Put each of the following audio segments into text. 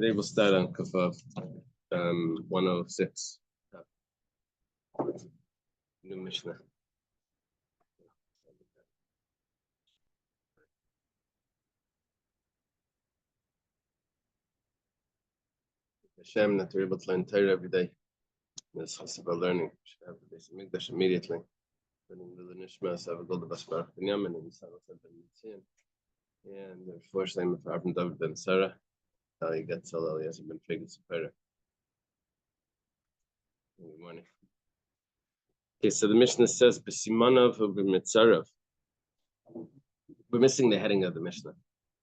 Today we'll start on Kafav 106. New Mishnah. Hashem that we're able to learn Torah every day. This is about learning. We should have the basic Mikdash immediately. Learning the Nishmas, have a gold of Basra Daf and Sarah and the first name of Abraham David ben Sarah. How you get so he hasn't been figured Sapera. Good morning. Okay, so the Mishnah says B'simanav u'b'mitzarav. We're missing the heading of the Mishnah.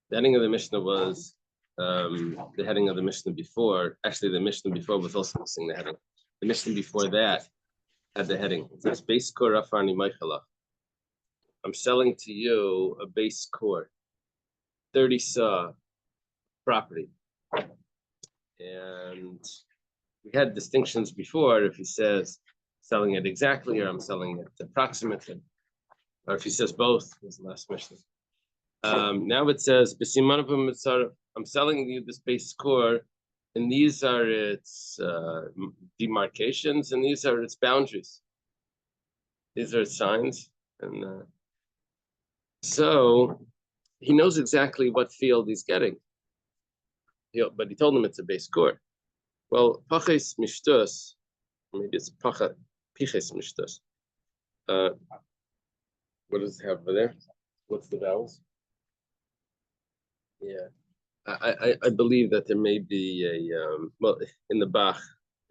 The heading of the Mishnah was the heading of the Mishnah before. Actually, the Mishnah before was also missing the heading. The Mishnah before that had the heading. It says base core Rafani Maichala. I'm selling to you a base core, 30 saw property. And we had distinctions before if he says selling it exactly or I'm selling it approximately, or if he says both, was the last Mishnah. Now it says I'm selling you this base core, and these are its demarcations, and these are its boundaries. These are its signs, and so he knows exactly what field he's getting. But he told him it's a base core. Well, paches mishtus, maybe it's piches mishtus. What does it have over there? What's the vowels? Yeah, I believe that there may be a well, in the Bach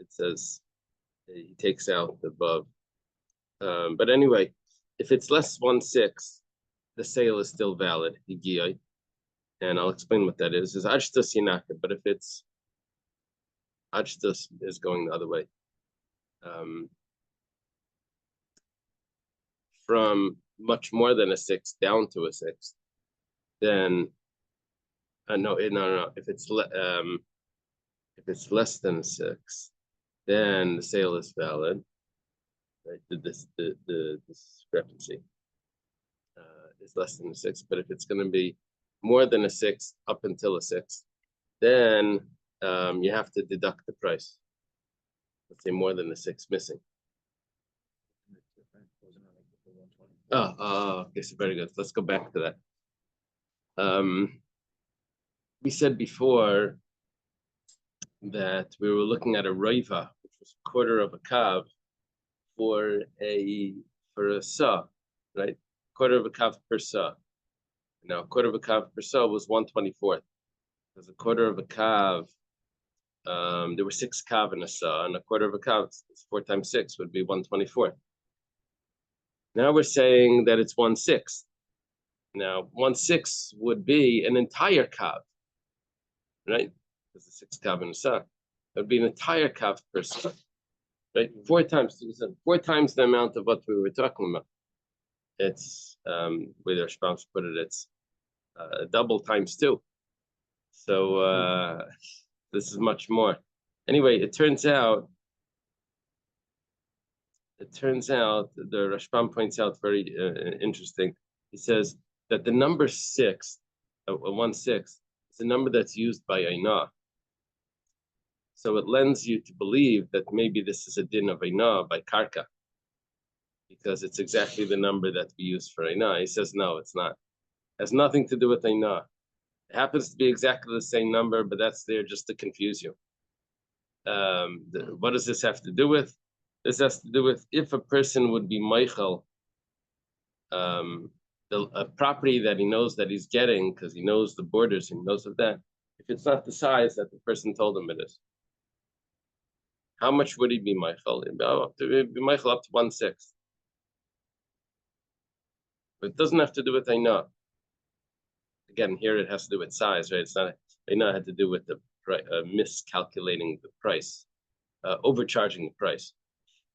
it says he takes out the above. But anyway, if it's less 1/6, the sale is still valid. Higiyai. And I'll explain what that is. Is Ajtas Yinaka, but if it's Ajtas is going the other way. From much more than a 6 down to a 6, then no. If it's less than a 6, then the sale is valid. Right? The discrepancy is less than a 6. But if it's going to be more than a 6 up until a 6, then you have to deduct the price. Let's say more than a 6 missing. Okay, so very good. Let's go back to that. We said before that we were looking at a roiva, which was a quarter of a kav for a saw, right? Quarter of a kav per saw. Now, a quarter of a kav per saw was 1/24. Because a quarter of a kav, there were 6 kav in a saw, and a quarter of a kav, 4 times 6 would be 1/24. Now we're saying that it's 1/6. Now, 1/6 would be an entire kav, right? Because the 6 kav in a saw. It would be an entire kav per saw, right? 4 times the amount of what we were talking about. It's where the Rashbam put it. It's double times 2. So this is much more. Anyway, it turns out the Rashbam points out very interesting. He says that the number 6, 1/6, is a number that's used by Ainah. So it lends you to believe that maybe this is a din of Ainah by Karka, because it's exactly the number that we use for Ainah. He says no, it's not. It has nothing to do with Ainah. It happens to be exactly the same number, but that's there just to confuse you. What does this have to do with? This has to do with if a person would be Michael, a property that he knows that he's getting because he knows the borders, he knows of that. If it's not the size that the person told him it is, how much would he be Michael? He'd be Michael up to 1/6. But it doesn't have to do with Ainah. Again, here it has to do with size, right? It's not Ainah had to do with the miscalculating the price, overcharging the price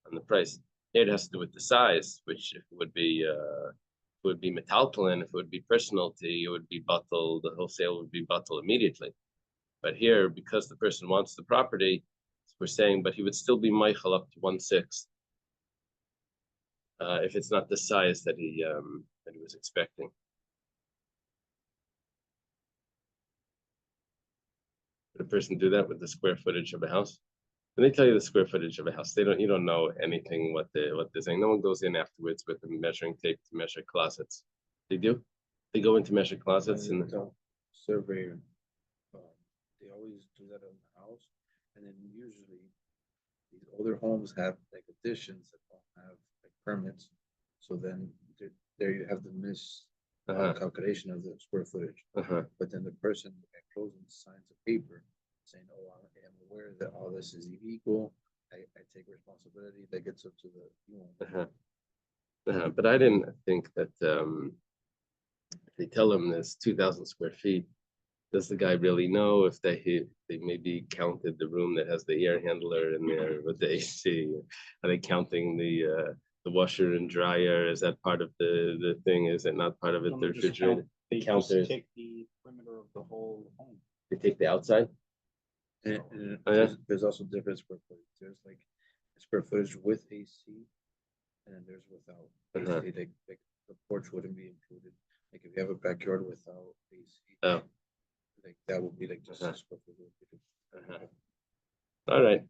on the price. Here it has to do with the size, which if it would be metaltalin, if it would be personality, it would be bottled. The wholesale would be bottled immediately. But here, because the person wants the property, we're saying, but he would still be Michael up to 1/6 if it's not the size that he was expecting. Would a person do that with the square footage of a house? When they tell you the square footage of a house, you don't know anything what they're saying. No one goes in afterwards with a measuring tape to measure closets. They do? They go into measure closets and surveyor. They always do that in the house, and then usually these older homes have like additions that don't have like permits. So then there you have the calculation of the square footage. But then the person at closing signs a paper saying, "Oh, I am aware that all this is illegal. I take responsibility." That gets up to the But I didn't think that if they tell him there's 2,000 square feet, does the guy really know if they maybe counted the room that has the air handler in there with the AC? Are they counting the washer and dryer? Is that part of the thing? Is it not part of it? The refrigerator. They just take the perimeter of the whole home. They take the outside. And there's also different square footage. There's like square footage with AC, and then there's without AC. Like the porch wouldn't be included. Like if you have a backyard without AC, like that would be like just a square footage. All right.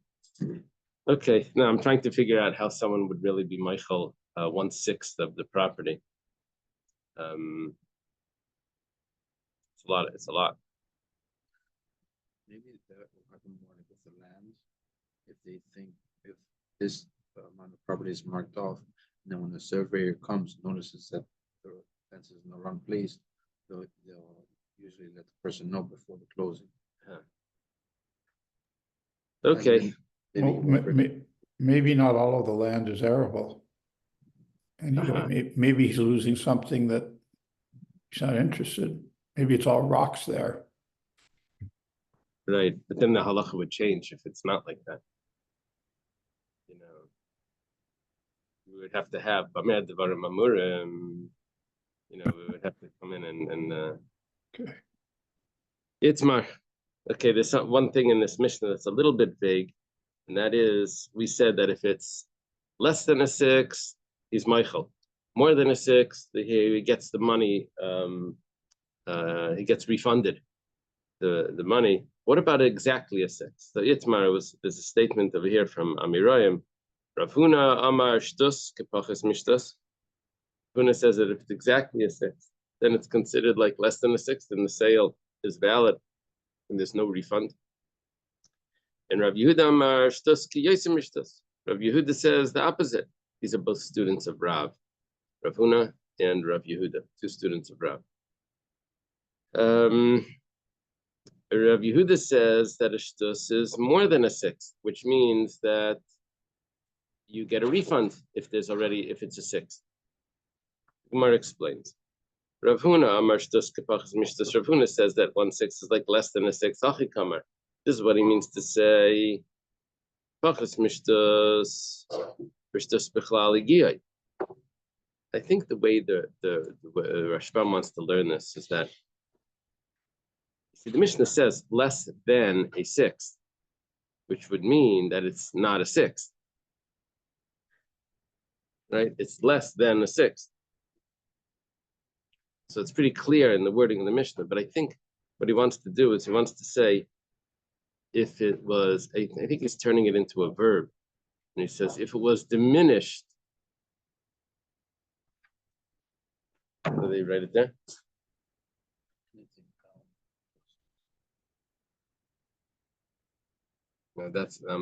Okay. Now I'm trying to figure out how someone would really be Michael 1/6 of the property. It's a lot. It's a lot. Maybe that will happen more like with the land. If they think if this amount of property is marked off, and then when the surveyor comes, notices that the fence is in the wrong place, they'll usually let the person know before the closing. Okay. Maybe not all of the land is arable. And maybe he's losing something that he's not interested. Maybe it's all rocks there. Right, but then the halacha would change if it's not like that. You know, we would have to have Bamed Devarim Amurim. You know, we would have to come in and Okay. Itzmar. Okay, there's one thing in this Mishnah that's a little bit vague, and that is we said that if it's less than a 6, he's Michael. More than a 6, he gets the money. He gets refunded the money. What about exactly a 6? So Itmar there's a statement over here from Amirayim. Rav Huna Amar Shtus Kepachas Mishtus. Huna says that if it's exactly a 6, then it's considered like less than a 6, then the sale is valid and there's no refund. And Rav Yehuda Amar Shtus Kiyosim Mishtus. Rav Yehuda says the opposite. These are both students of Rav Huna and Rav Yehuda, 2 students of Rav. Rav Yehuda says that a shtus is more than a 6, which means that you get a refund if it's a 6. Gemara explains. Rav Huna Amar shtus kepachas mishtus. Rav Huna says that 1/6 is like less than a 6. Achi kamar. This is what he means to say. Pachas mishtus v'shtus bichlal igiyai. I think the way the Rashbam wants to learn this is that. See, the Mishnah says less than a 6, which would mean that it's not a 6, right? It's less than a 6. So it's pretty clear in the wording of the Mishnah. But I think what he wants to do is he wants to say if it was, I think he's turning it into a verb. And he says if it was diminished, do they write it there? No, that's I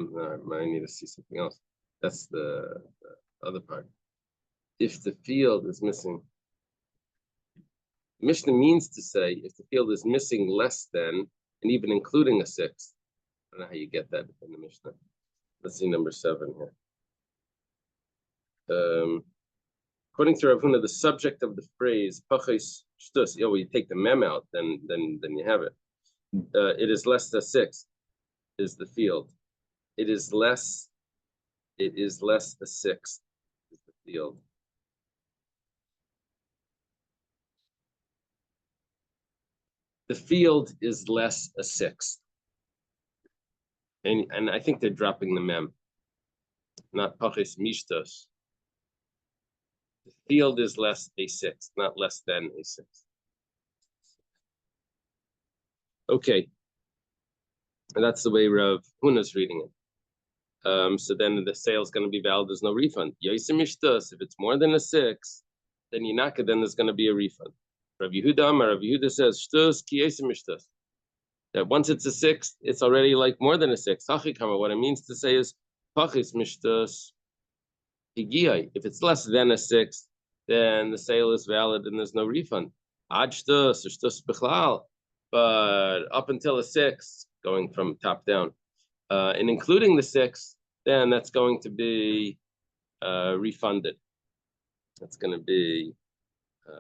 need to see something else. That's the other part. If the field is missing, Mishnah means to say if the field is missing less than, and even including a 6. I don't know how you get that in the Mishnah. Let's see number 7 here. According to Rav Huna, the subject of the phrase "pachis shtus," you take the mem out, then you have it. It is less than 6. Is the field. It is less a 6 is the field. The field is less a 6. And I think they're dropping the mem. Not pachis mishtos. The field is less a 6, not less than a 6. Okay. And that's the way Rav Huna's reading it. So then the sale is going to be valid. There's no refund. Yosim Ishtus, if it's more than a 6, then Yinaka, then there's going to be a refund. Rav Yehuda says, Shtus ki yosim ishtus. That once it's a 6, it's already like more than a 6. What it means to say is, Pachis mishtus higiyai. If it's less than a 6, then the sale is valid and there's no refund. Ad shtus or shtus bichlal. But up until a 6, going from top down, and including the 6, then that's going to be refunded. That's going to be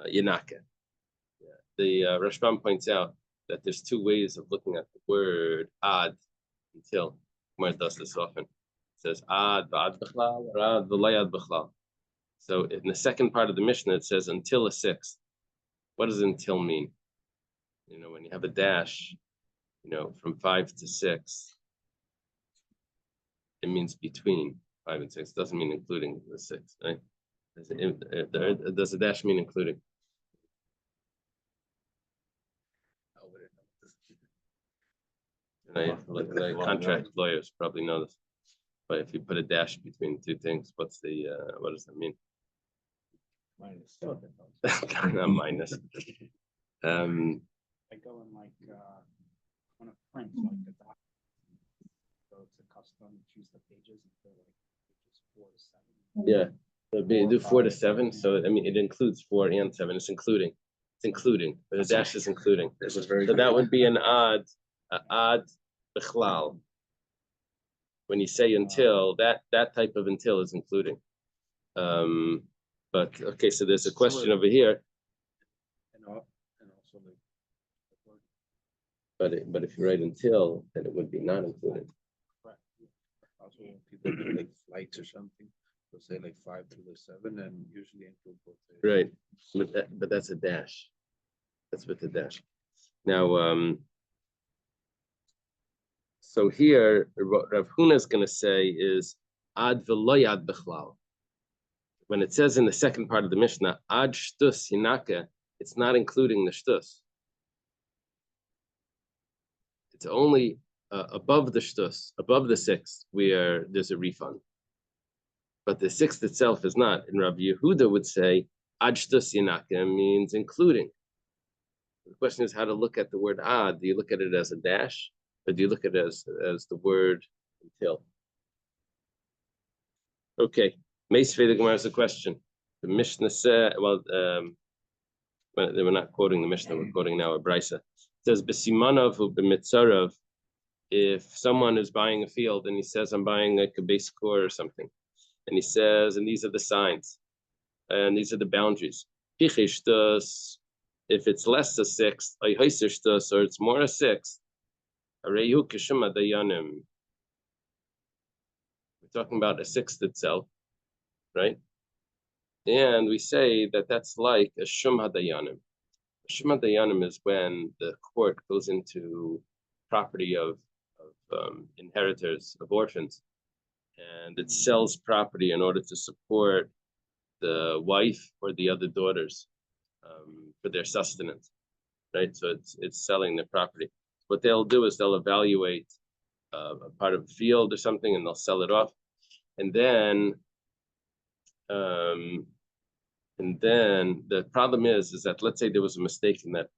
Yanaka. Yeah. The Rashbam points out that there's 2 ways of looking at the word ad until. Gemara does this often. It says ad b'chlal or ad v'layad b'chlal. So in the second part of the Mishnah, it says until a 6. What does until mean? When you have a dash, from 5 to 6, it means between 5 and 6. It doesn't mean including the 6, right? Does a dash mean including? Like contract lawyers probably know this. But if you put a dash between 2 things, what does that mean? Minus. Not minus. I go in on a print like the doc. So it's a custom, choose the pages and they're like pages 4 to 7. Yeah. So do 4 to 7. So it includes 4 and 7. It's including. But the dash is including. So that would be an ad bichlal. When you say until, that type of until is including. But okay, so there's a question over here. And also But if you write until, then it would be not included. also when people do like flights or something, they'll say like 5 to the 7 and usually include both. Right, but that's a dash. That's with the dash. Now, so here, what Rav Huna is going to say is ad v'loyad b'chlal. When it says in the second part of the Mishnah, ad shtus hinaka, it's not including the shtus. It's only above the shtus, above the 6, where there's a refund. But the 6th itself is not. And Rabbi Yehuda would say, ad shtus hinaka means including. The question is how to look at the word ad. Do you look at it as a dash? Or do you look at it as the word until? Okay. Meisvei the Gemara has a question. The Mishnah said, we're not quoting the Mishnah, we're quoting now a Brisa. It says, B'simanav u b'mitzarav, if someone is buying a field and he says, I'm buying like a base core or something, and he says, and these are the signs, and these are the boundaries. Pichishtas, if it's less a 6, or it's more a 6, we're talking about a 6th itself, right? And we say that that's like a shum hadayanim. Shum hadayanim is when the court goes into property of inheritors, of orphans, and it sells property in order to support the wife or the other daughters for their sustenance, right? So it's selling the property. What they'll do is they'll evaluate a part of the field or something, and they'll sell it off, and then the problem is that let's say there was a mistake in that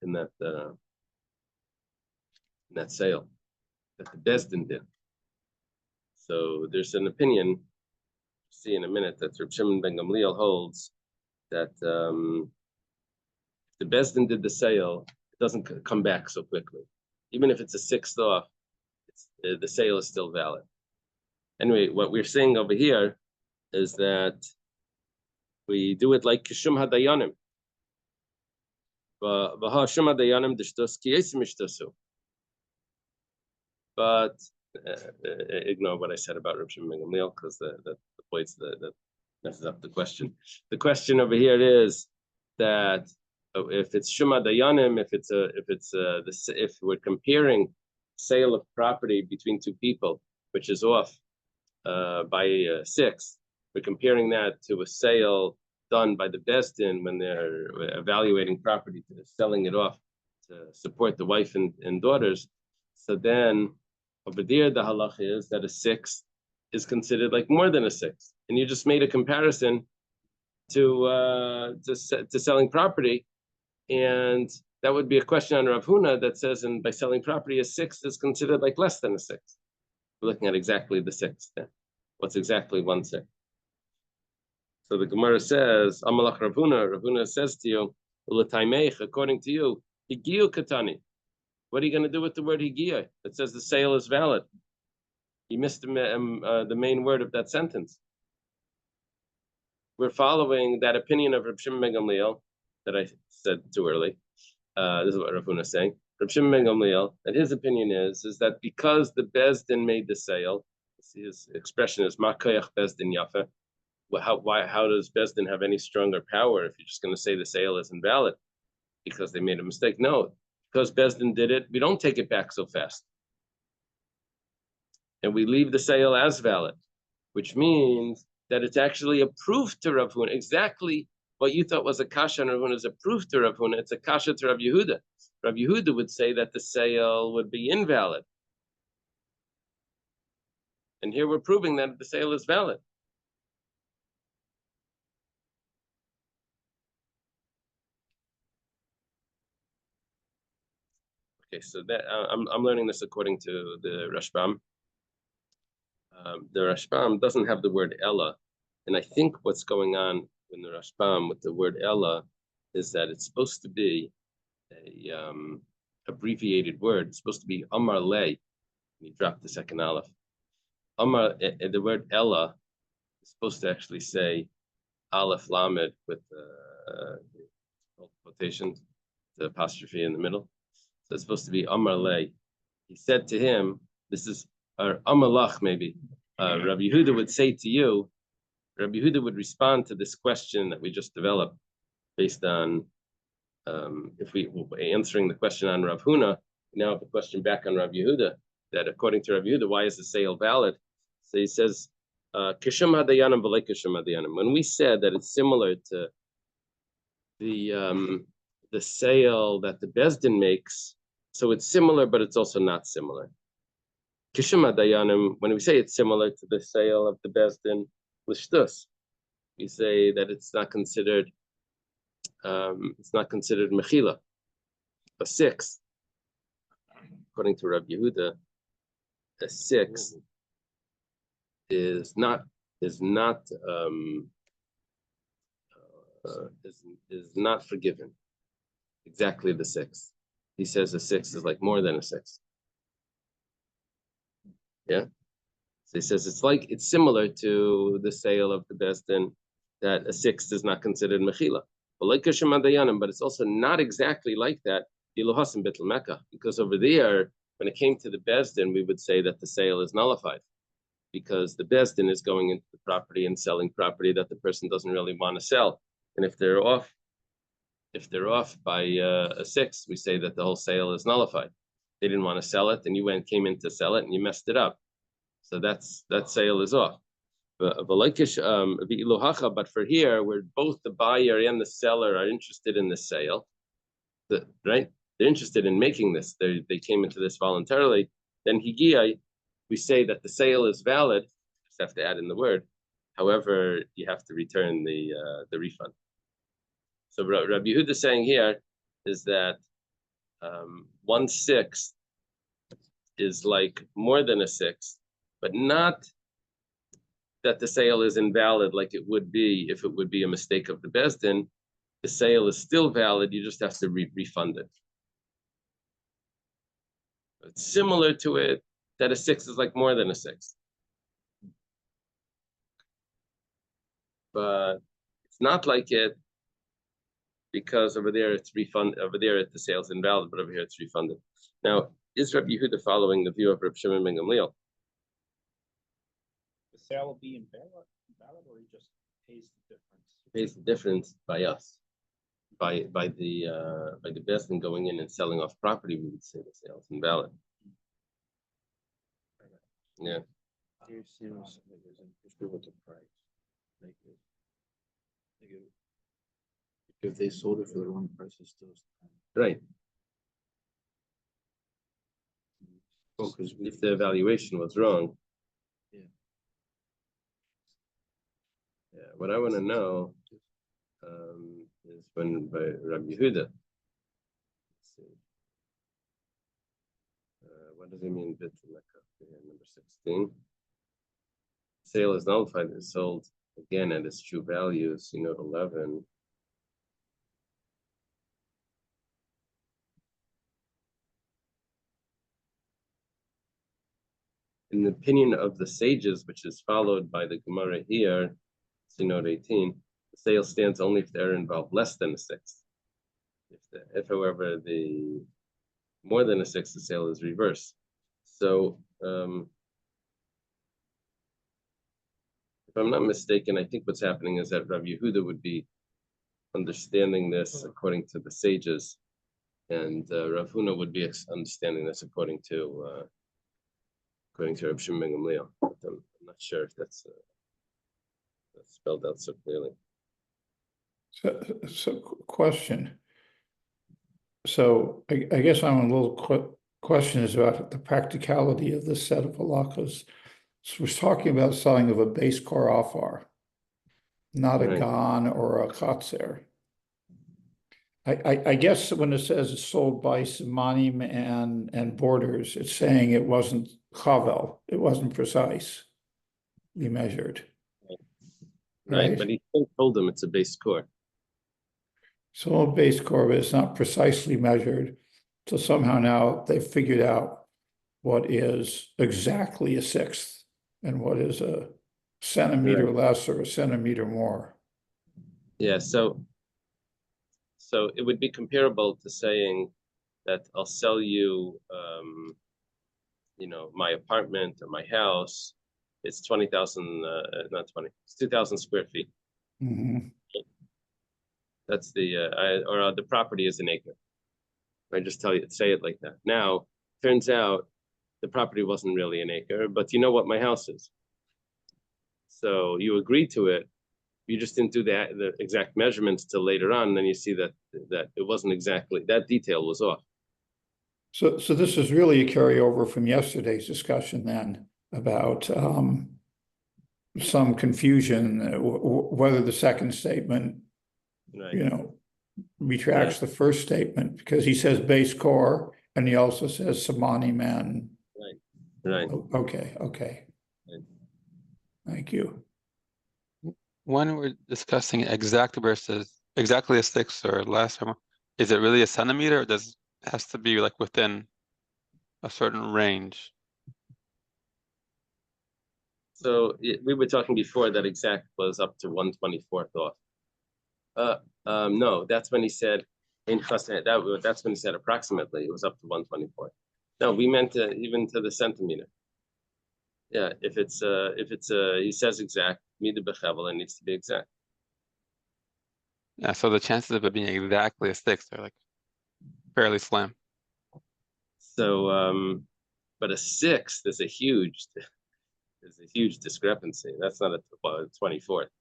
sale that the Bezdin did. So there's an opinion, see in a minute, that Reb Shimon ben Gamliel holds that if the Bezdin did the sale, it doesn't come back so quickly. Even if it's a 6th off, the sale is still valid. Anyway, what we're saying over here is that we do it like Kishum Hadayanim. But ignore what I said about Reb Shimon ben Gamliel because the points that messes up the question. The question over here is that if it's Shuma Dayanim, if we're comparing sale of property between 2 people, which is off by 6, we're comparing that to a sale done by the Bezdin when they're evaluating property, selling it off to support the wife and daughters. So then Over there, the halacha is that a sixth is considered like more than a sixth, and you just made a comparison to selling property, and that would be a question on Rav Huna that says, and by selling property, a sixth is considered like less than a sixth. We're looking at exactly the sixth then. What's exactly 1/6? So the Gemara says, Amalach Rav Huna says to you, according to you, Higiyu Katani. What are you going to do with the word Higiya? It says the sale is valid. You missed the main word of that sentence. We're following that opinion of Reb Shimon ben Gamliel that I said too early. This is what Rav Huna is saying. Reb Shimon ben Gamliel, and his opinion is that because the Bezdin made the sale, his expression is Makayach Bezdin Yafa. How does Bezdin have any stronger power if you're just going to say the sale is invalid because they made a mistake? No, because Bezdin did it, we don't take it back so fast. And we leave the sale as valid, which means that it's actually a proof to Rav Huna. Exactly what you thought was a kasha on Rav Huna is a proof to Rav Huna. It's a kasha to Rav Yehuda. Rav Yehuda would say that the sale would be invalid. And here we're proving that the sale is valid. Okay, so that I'm learning this according to the Rashbam. The Rashbam doesn't have the word Ella, and I think what's going on in the Rashbam with the word Ella is that it's supposed to be a abbreviated word. It's supposed to be Amar Le. You drop the second aleph. Amar, the word Ella is supposed to actually say Aleph Lamed with quotations, the apostrophe in the middle. So it's supposed to be Amar Le. He said to him, this is, or Amalach maybe. Rabbi Yehuda would say to you, Rabbi Yehuda would respond to this question that we just developed based on, if we answering the question on Rav Huna, now have the question back on Rabbi Yehuda, that according to Rabbi Yehuda, why is the sale valid? So he says, Kishum hadayanim v'lei kishum hadayanim. When we said that it's similar to the sale that the Bezdin makes, so it's similar, but it's also not similar. Kishum hadayanim, when we say it's similar to the sale of the Bezdin l'shtus, we say that it's not considered mechila, a sixth. According to Rabbi Yehuda, a sixth is not forgiven. Exactly the sixth. He says a sixth is like more than a sixth. Yeah. So he says it's similar to the sale of the Bezdin, that a sixth is not considered mechila. But it's also not exactly like that, because over there, when it came to the Bezdin, we would say that the sale is nullified, because the Bezdin is going into the property and selling property that the person doesn't really want to sell. And if they're off by a sixth, we say that the whole sale is nullified. They didn't want to sell it, and you came in to sell it, and you messed it up. So that sale is off. But for here, where both the buyer and the seller are interested in the sale, right? They're interested in making this. They came into this voluntarily. Then higiyah, we say that the sale is valid. Just have to add in the word. However, you have to return the refund. So Rabbi Yehuda is saying here is that 1/6 is like more than a sixth, but not that the sale is invalid like it would be if it would be a mistake of the Bezdin. The sale is still valid, you just have to refund it. It's similar to it, that a sixth is like more than a sixth. But it's not like it, because over there it's refunded, over there the sale's invalid, but over here it's refunded. Now, is Rabbi Yehuda following the view of Reb Shimon ben Gamliel? The sale will be invalid, or he just pays the difference? Pays the difference by us. By the Bezdin going in and selling off property, we would say the sale is invalid. Yeah. Here seems like there's an issue with the price. If they sold it for the wrong price, it's still Right. if the evaluation was wrong. Yeah. Yeah, what I want to know is when by Rabbi Yehuda. Let's see. What does he mean? Bit number 16. Sale is nullified and sold again at its true value. See note 11. In the opinion of the sages, which is followed by the Gemara here, see note 18, the sale stands only if the error involved less than a sixth. If however, the more than a sixth, the sale is reversed. So, if I'm not mistaken, I think what's happening is that Rabbi Yehuda would be understanding this according to the sages, and Rav Huna would be understanding this according to Rav Shimon ben Gamliel. I'm not sure if that's spelled out so clearly. So question. So I guess I'm a little question is about the practicality of this set of halachas. So we're talking about selling of a base core afar, not a Right. gan or a chatzer. I guess when it says it's sold by simanim and borders, it's saying it wasn't chavel, it wasn't precise. We measured. Right, but he still told them it's a base core. So a base core, but it's not precisely measured. So somehow now they've figured out what is exactly a sixth and what is a centimeter less or a centimeter more. Yeah, so it would be comparable to saying that I'll sell you, my apartment or my house. It's 20,000, not 20, it's 2,000 square feet. Mhm. That's the property is an acre. I just say it like that. Now, turns out the property wasn't really an acre, but you know what my house is. So you agreed to it. You just didn't do the exact measurements till later on. And then you see that it wasn't exactly, that detail was off. So this is really a carryover from yesterday's discussion then about some confusion whether the second statement, Right. retracts the first statement because he says base core and he also says samani man. Right. Okay. Right. Thank you. When we're discussing exact versus exactly a sixth or less, is it really a centimeter or does it has to be like within a certain range? So we were talking before that exact was up to 1/24th off. No, that's when he said that's when he said approximately it was up to 1/24th. No, we meant even to the centimeter. Yeah, if it's he says exact, mida bechevel, it needs to be exact. Yeah, so the chances of it being exactly a sixth are like fairly slim. So, but a sixth is a huge discrepancy. That's not a 24th.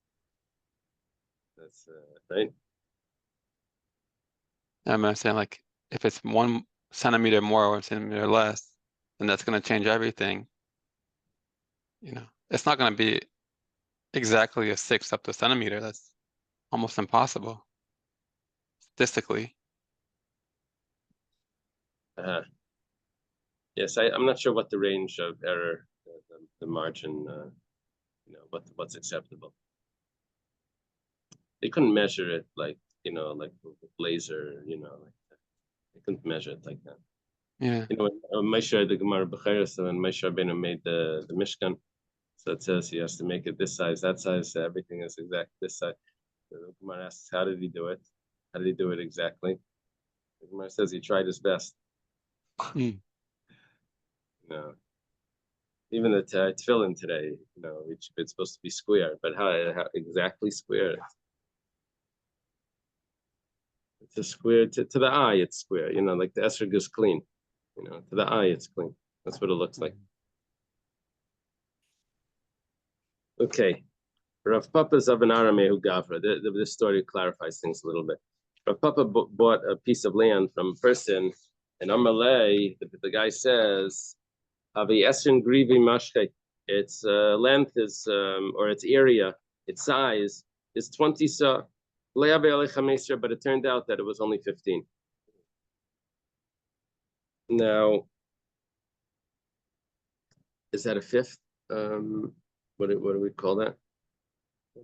That's right. I'm saying like if it's 1 centimeter more or 1 centimeter less, then that's going to change everything. It's not going to be exactly a sixth up to a centimeter. That's almost impossible statistically. Yes, I'm not sure what the range of error, the margin, what's acceptable. They couldn't measure it like with laser, they couldn't measure it like that. Yeah. Moshe the Gemara Bechera, so when Moshe Rabbeinu made the Mishkan, so it says he has to make it this size, that size, so everything is exact this size. So the Gemara asks, how did he do it? How did he do it exactly? The Gemara says he tried his best. No. Even the tefillin today, it's supposed to be square, but how exactly square? It's a square to the eye. It's square, like the esrog is clean. To the eye, it's clean. That's what it looks like. Okay, Rav Papa's of an Aramehu Gavra. The story clarifies things a little bit. Rav Papa bought a piece of land from a person, and Amalei, the guy says, Avi Esrin Grivi Mashke. Its length is, or its area, its size is 20 sa. But it turned out that it was only 15. Now, is that a fifth? What do we call that?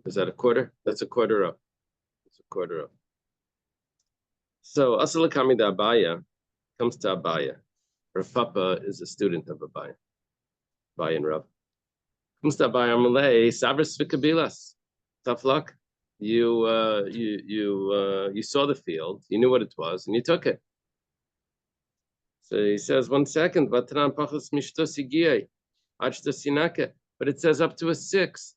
Is that a quarter? That's a quarter up. It's a quarter up. So Asalakami da Abaya comes to Abaya. Rav Papa is a student of Abaya. Abaya and Rav. Comes to Abaya Amalei, Sabras Vikabilas. Tough luck. You saw the field, you knew what it was, and you took it. So he says, 1 second, but it says up to a 6.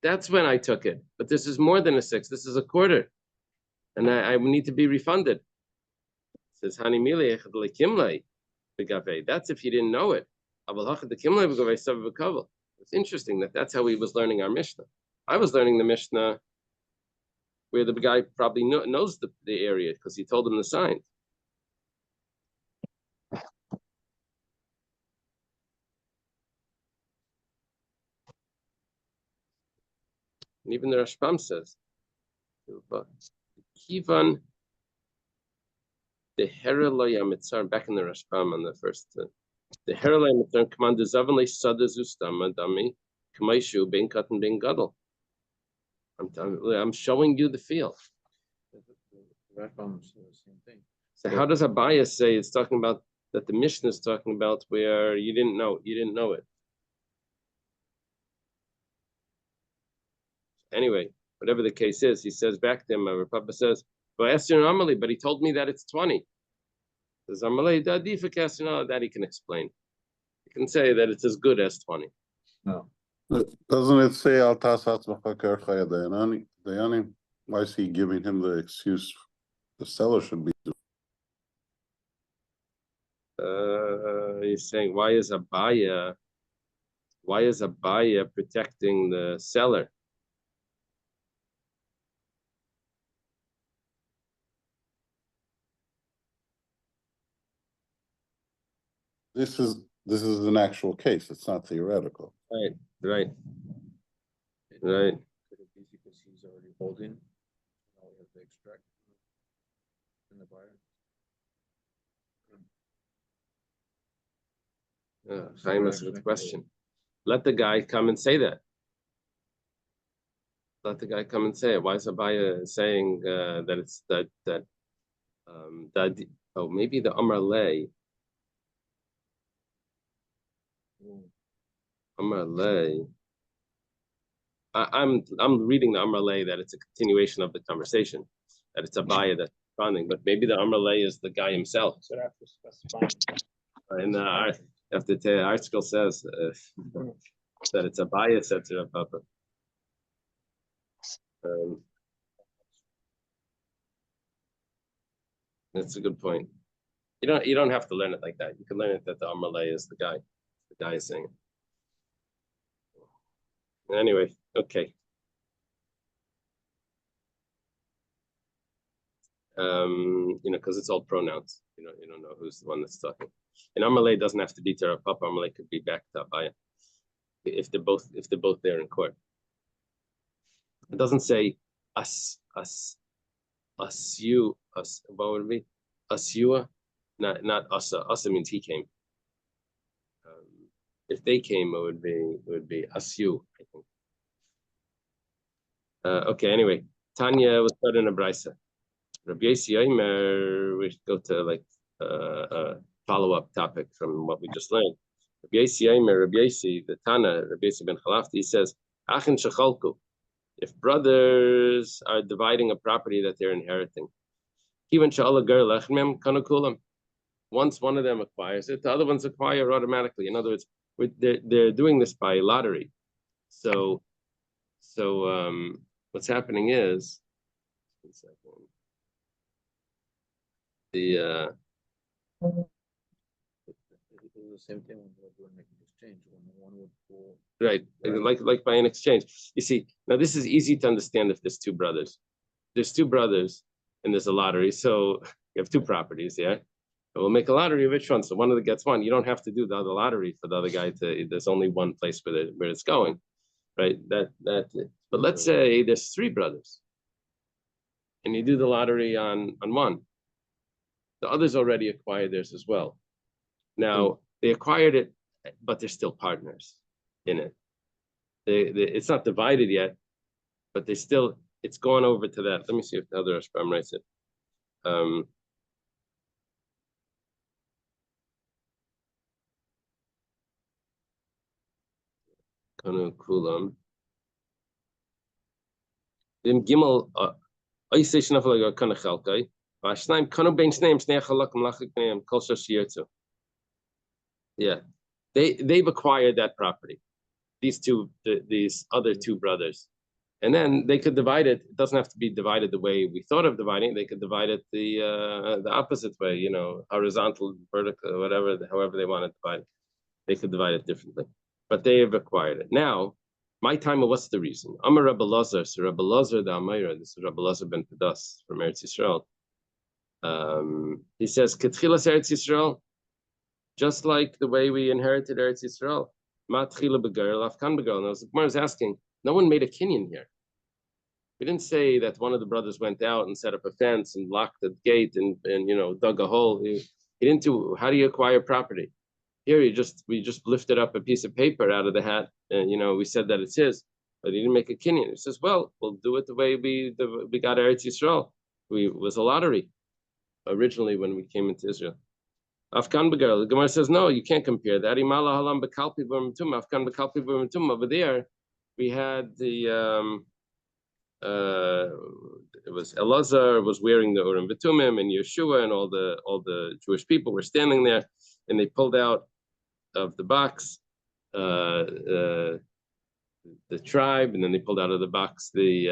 That's when I took it. But this is more than a 6. This is a quarter. And I need to be refunded. It says, that's if you didn't know it. It's interesting that's how he was learning our Mishnah. I was learning the Mishnah where the guy probably knows the area because he told him the sign. And even the Rashbam says, Kivan the Herelaya Mitzar, back in the Rashbam on the first, the Herelaya Mitzar command the Zavanle Sadazustama Dami, Kamaishu, Ben Katan, Ben Gadol. I'm showing you the field. Rashbam says the same thing. So how does Abaya say it's talking about that the Mishnah is talking about where you didn't know it? Anyway, whatever the case is, he says back to him, Papa says, well, Esther but he told me that it's 20. Says that he can explain. He can say that it's as good as 20. No. Doesn't it say Al Tasat Dayani? Why is he giving him the excuse? The seller should be. He's saying, why is Abaya protecting the seller? This is an actual case. It's not theoretical. Right. Could it be because he's already holding? Now we have to extract in the buyer. Chaim has a good question. Let the guy come and say that. Let the guy come and say it. Why is Abaya saying that it's that oh, maybe the Amar Lay. Amar Lay. I'm reading the Amar Lay that it's a continuation of the conversation, that it's Abaya that's responding, but maybe the Amar Lay is the guy himself. So after specifying. And the article says that it's Abaya said to Rav Papa. That's a good point. You don't have to learn it like that. You can learn it that the Amar Lay is the guy. The guy is saying it. Anyway, okay. Because it's all pronouns. You don't know who's the one that's talking. And Amar Lay doesn't have to be to Rav Papa. Amar Lay could be back to Abaya if they're both there in court. It doesn't say us, you, us. What would it be? Us, you, not asa. Asa means he came. If they came, it would be us, you. I think. Okay. Anyway, Tanya was put in a brisa. Rabbi Yossi Omer, we should go to like a follow-up topic from what we just learned. Rabbi Yossi Omer, Rabbi Yossi, the Tana, Rabbi Yossi ben Chalafti, he says, Achin shechalku. If brothers are dividing a property that they're inheriting, once one of them acquires it, the other ones acquire automatically. In other words, they're doing this by lottery. So what's happening is, The same thing when we're doing an exchange, when one would pull. right, like by an exchange. You see, now this is easy to understand if there's two brothers. There's two brothers and there's a lottery, so you have two properties, yeah? And we'll make a lottery of which one. So one of the gets one. You don't have to do the other lottery for the other guy to. There's only one place where it's going, right? But let's say there's 3 brothers, and you do the lottery on one. The others already acquired theirs as well. Now they acquired it, but they're still partners in it. It's not divided yet, but it's gone over to that. Let me see if the other Ashbam writes it. Kanu Kulam. Im Gimel, Oisation of Lago Kanachalkai. Vashnaim Kanu Ben Snaim Sneachalak Mlachik Naim Kolsha Shiertu. Yeah. They've acquired that property. These other 2 brothers. And then they could divide it. It doesn't have to be divided the way we thought of dividing it. They could divide it the opposite way, horizontal, vertical, whatever, however they want to divide it. They could divide it differently. But they have acquired it. Now, my time, what's the reason? I'm a Rebbe Lazar, so Rebbe Lazar the Amira, this is Rebbe Lazar ben Pedas from Eretz Yisrael. He says, Ketchilas Eretz Yisrael, just like the way we inherited Eretz Yisrael. Matchila begar, Afkan begar. Now, the Gemara is asking, no one made a kinyan here. We didn't say that one of the brothers went out and set up a fence and locked the gate and dug a hole. He didn't do. How do you acquire property? Here, we just lifted up a piece of paper out of the hat, and we said that it's his, but he didn't make a kinyan. He says, well, we'll do it the way we got Eretz Yisrael. It was a lottery originally when we came into Israel. Afkan begar. The Gemara says, no, you can't compare that. Afkan bekalpi. Over there, we had it was Elazar was wearing the Urim V'Tumim, and Yeshua and all the Jewish people were standing there, and they pulled out of the box the tribe, and then they pulled out of the box the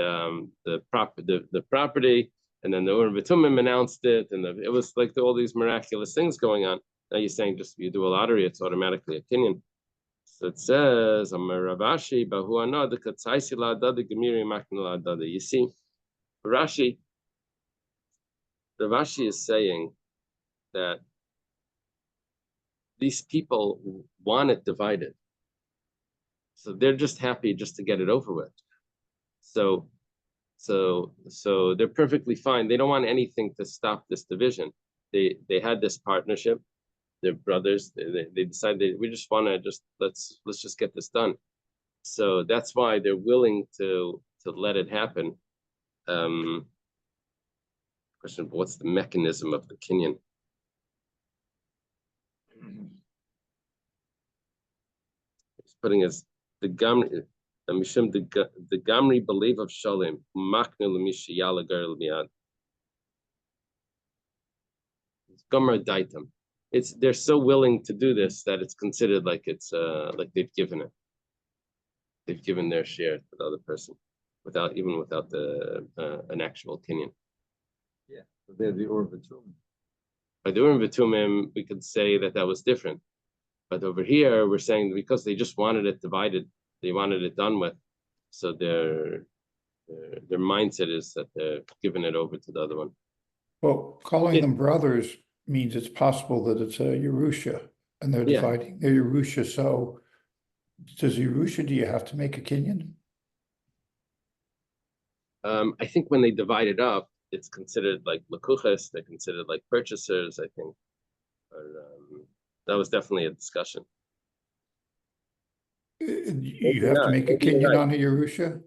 property, and then the Urim V'Tumim announced it, and it was like all these miraculous things going on. Now you're saying just you do a lottery, it's automatically a kinyan. So it says, Ravashi, you see, Ravashi is saying that these people want it divided. So they're just happy just to get it over with. So they're perfectly fine. They don't want anything to stop this division. They had this partnership. They're brothers. They decided we just want to let's just get this done. So that's why they're willing to let it happen. Question: what's the mechanism of the kinyan? He's putting as the gamri the gamri believe of shalim makne l'mishi yala garel miyad. It's gomer daitam. They're so willing to do this that it's considered like it's like they've given it. They've given their share to the other person without an actual kinyan. Yeah, but they're the Urim V'Tumim. By the Urim V'Tumim, we could say that was different. But over here, we're saying because they just wanted it divided, they wanted it done with. So their mindset is that they're giving it over to the other one. Well, calling them brothers means it's possible that it's a Yerusha, and they're dividing their Yerusha. So does Yerusha, do you have to make a kinyan? I think when they divide it up, it's considered like lekuches, they're considered like purchasers, I think. That was definitely a discussion. You have to make a kinyan on a Yerusha?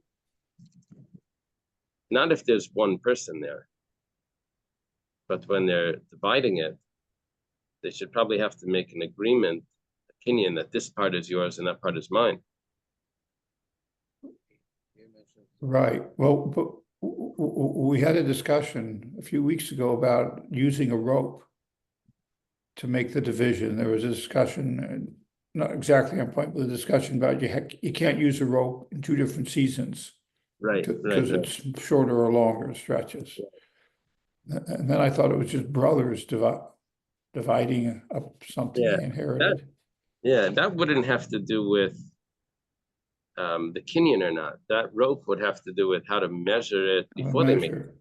Not if there's one person there. But when they're dividing it, they should probably have to make an agreement, a kinyan, that this part is yours and that part is mine. Right. Well, but we had a discussion a few weeks ago about using a rope to make the division. There was a discussion, not exactly on point, but a discussion about you can't use a rope in 2 different seasons. Right. Because it's shorter or longer stretches. And then I thought it was just brothers dividing up something they inherited. That wouldn't have to do with the kinyan or not. That rope would have to do with how to measure it before they make it.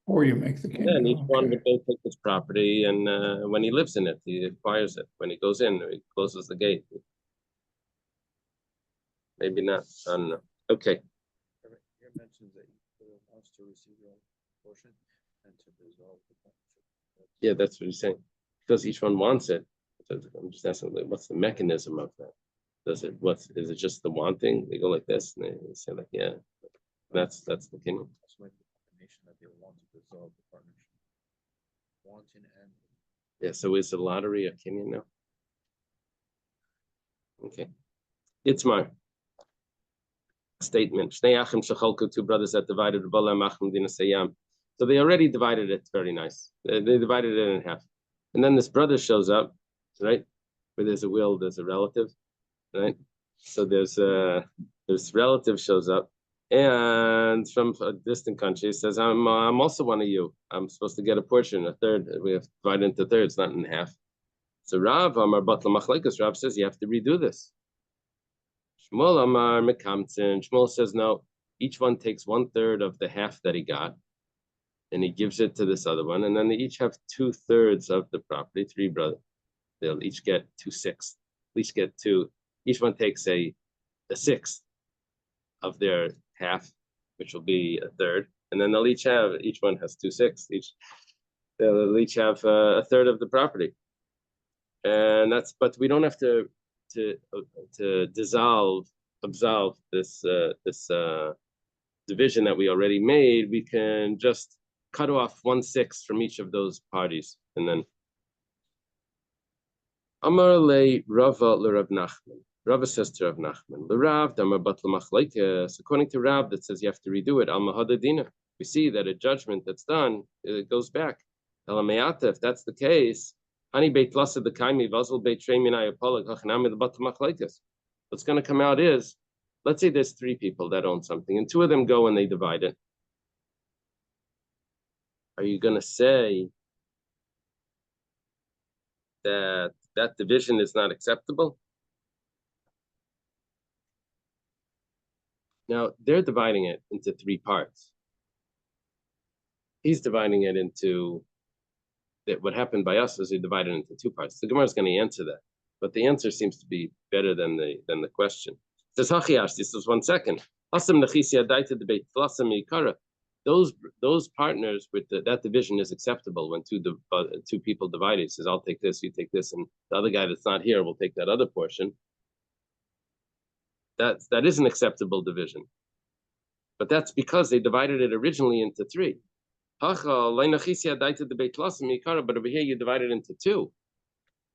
Or you make the And then each kingdom, one okay. would go take his property, and when he lives in it, he acquires it. When he goes in, he closes the gate. Maybe not. I don't know. Okay. Here mentions that he wants to receive your own portion and to dissolve the partnership. Yeah, that's what he's saying. Because each one wants it. So I'm just asking, like, what's the mechanism of that? Is it just the wanting? They go like this, and they say like, yeah, that's the kingdom. That's like the combination that they want to dissolve the partnership. Wanting and Yeah. So is the lottery a kinyan now? Okay. It's my statement. Shnei achim shechalku, two brothers that divided the bala machim din sayam. So they already divided it. Very nice. They divided it in half, and then this brother shows up, right? Where there's a will, there's a relative, right? So this relative shows up, and from a distant country says, "I'm also one of you. I'm supposed to get a portion, a third. We have to divide it into thirds, not in half." So Rav Amar Batla Machlekes, Rav says you have to redo this. Shmuel Amar Mekamtzin. Shmuel says no. Each one takes 1/3 of the half that he got, and he gives it to this other one, and then they each have 2/3 of the property. Three brothers, they'll each get 2/6. Each get two. Each one takes a sixth of their half, which will be a third, and then they'll each one has 2/6. They'll each have a third of the property, and but we don't have to absolve this division that we already made. We can just cut off 1/6 from each of those parties, and then Amar le Rava le Rav Nachman. Rava says to Rav Nachman, le Rav damar batla machlekes. According to Rav, that says you have to redo it. Al mahadadina. We see that a judgment that's done, it goes back. Elameata, if that's the case, hani beit lasa the kaimi vazel beit shreiminai apolag hachanami the batla machlekes. What's going to come out is, let's say there's 3 people that own something, and 2 of them go and they divide it. Are you going to say that division is not acceptable? Now, they're dividing it into 3 parts. He's dividing it into, what happened by us was he divided it into 2 parts. The Gemara is going to answer that, but the answer seems to be better than the question. It says, Hachiyash, this is 1 second. Those partners with that division is acceptable when 2 people divide it. He says, I'll take this, you take this, and the other guy that's not here will take that other portion. That is an acceptable division, but that's because they divided it originally into 3. But over here you divide it into 2,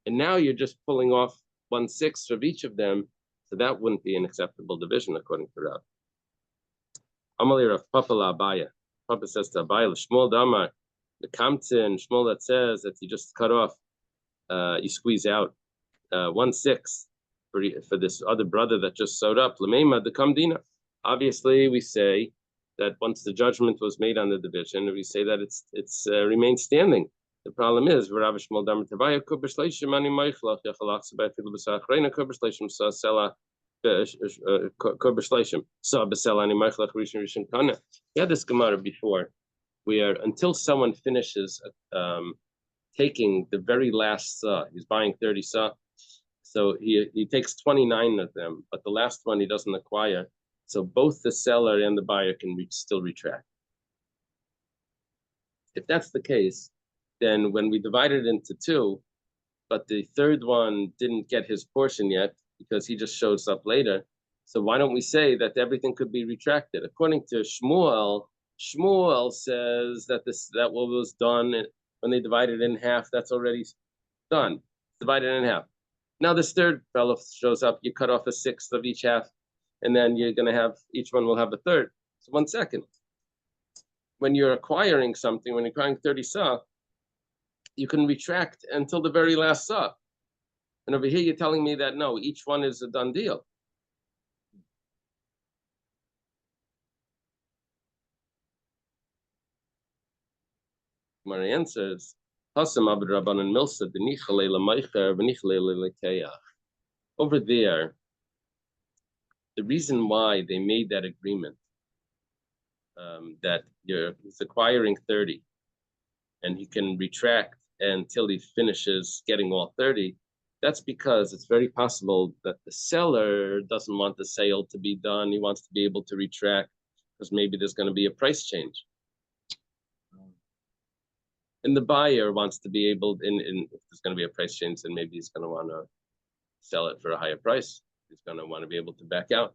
and now you're just pulling off 1/6 of each of them, so that wouldn't be an acceptable division according to Rav. Amalei Rav Papa la Abaya. Papa says to Abaya, Shmuel Damar, the Kamtin Shmuel that says that you just cut off, you squeeze out 1/6 for this other brother that just sewed up. Lemema the Kamdina. Obviously, we say that once the judgment was made on the division, we say that it's remained standing. The problem is, Rav Shmuel Damar Tavaya Kuber Shleishim Ani Meichlach Yachalach Sebet Filu B'Sach Reina Kuber Shleishim Sa Sela Kuber Shleishim Sa B'Sela Ani Meichlach Rishon Rishon Kana. We had this Gemara before, where until someone finishes taking the very last saw, he's buying 30 saw, so he takes 29 of them, but the last one he doesn't acquire. So both the seller and the buyer can still retract. If that's the case, then when we divide it into 2, but the third one didn't get his portion yet because he just shows up later, so why don't we say that everything could be retracted? According to Shmuel, Shmuel says that what was done when they divided it in half, that's already done. Divided in half. Now this third fellow shows up, you cut off 1/6 of each half, and then you're going to have, each one will have a third. So 1 second. When you're acquiring something, when you're acquiring 30 saw, you can retract until the very last saw. And over here, you're telling me that no, each one is a done deal. My answer is, over there, the reason why they made that agreement that he's acquiring 30 and he can retract until he finishes getting all 30, that's because it's very possible that the seller doesn't want the sale to be done. He wants to be able to retract because maybe there's going to be a price change. And the buyer wants to be able, if there's going to be a price change, then maybe he's going to want to sell it for a higher price. He's going to want to be able to back out.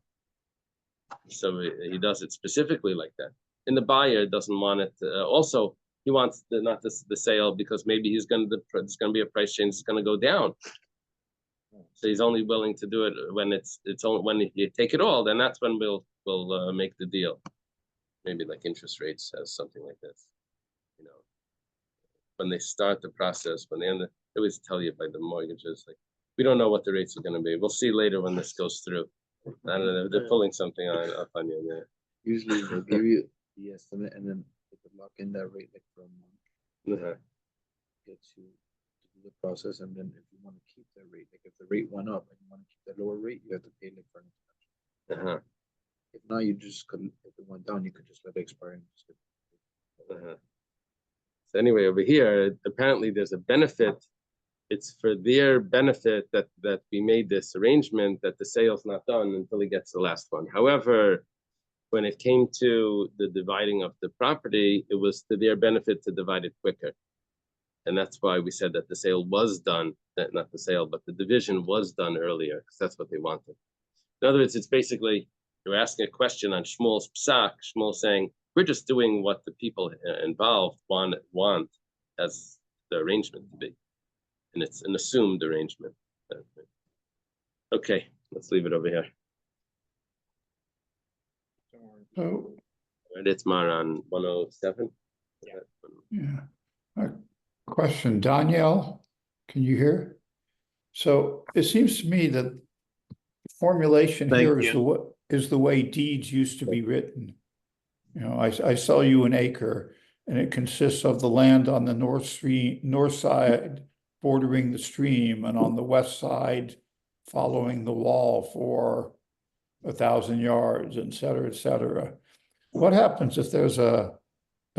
So he does it specifically like that. And the buyer doesn't want it to, also, he wants not the sale because maybe there's going to be a price change. It's going to go down. So he's only willing to do it when it's only when you take it all. Then that's when we'll make the deal. Maybe like interest rates has something like this. You know, when they start the process, when they end, they always tell you by the mortgages, like we don't know what the rates are going to be. We'll see later when this goes through. I don't know. They're pulling something up on you there. Usually they give you the estimate and then they could lock in that rate like for a month. Get you to do the process, and then if you want to keep that rate, like if the rate went up and you want to keep that lower rate, you have to pay like for an inspection. If not, you just couldn't. If it went down, you could just let it expire. And just So anyway, over here, apparently there's a benefit. It's for their benefit that we made this arrangement that the sale's not done until he gets the last one. However, when it came to the dividing of the property, it was to their benefit to divide it quicker. And that's why we said that the sale was done, not the sale, but the division was done earlier, because that's what they wanted. In other words, it's basically, you're asking a question on Shmuel's psak, Shmuel saying, we're just doing what the people involved want as the arrangement to be. And it's an assumed arrangement. Okay, let's leave it over here. So, Right, it's Mar on 107. yeah. Question, Danielle, can you hear? So it seems to me that formulation here is the way deeds used to be written. You know, I sell you an acre and it consists of the land on the north side bordering the stream and on the west side following the wall for 1,000 yards, et cetera, et cetera. What happens if there's a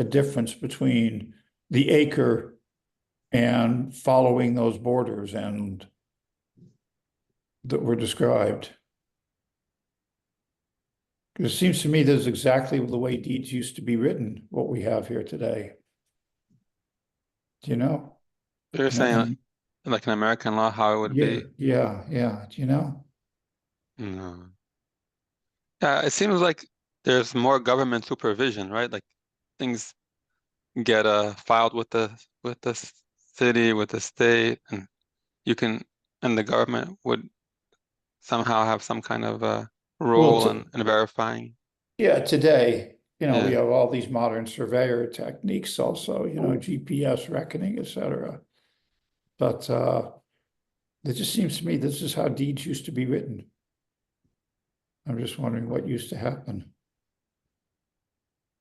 difference between the acre and following those borders and that were described? Because it seems to me this is exactly the way deeds used to be written, what we have here today. Do you know? You're saying like in American law, how it would be? Yeah. Do you know? No. Yeah, it seems like there's more government supervision, right? Like things get filed with the city, with the state, and the government would somehow have some kind of role in verifying. Yeah, today, we Yeah. have all these modern surveyor techniques also, GPS reckoning, et cetera. But it just seems to me this is how deeds used to be written. I'm just wondering what used to happen.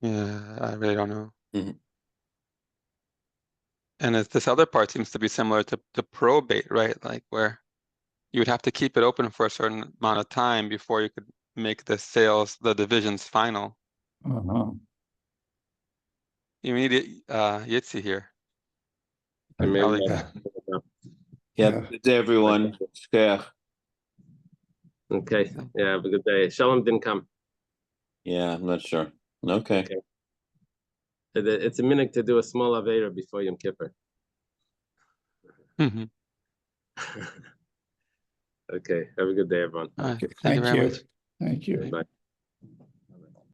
Yeah, I really don't know. Mhm. And this other part seems to be similar to probate, right? Like where you would have to keep it open for a certain amount of time before you could make the divisions final. You need Yitzi here. And Probably maybe, Yeah, good day, everyone. Yeah, okay, yeah, have a good day. Shalom didn't come. I'm not sure. Okay. It's a minute to do a small Avera before Yom Kippur. Mhm. Okay, have a good day, everyone. All right. Thank you very much. Thank you. Bye.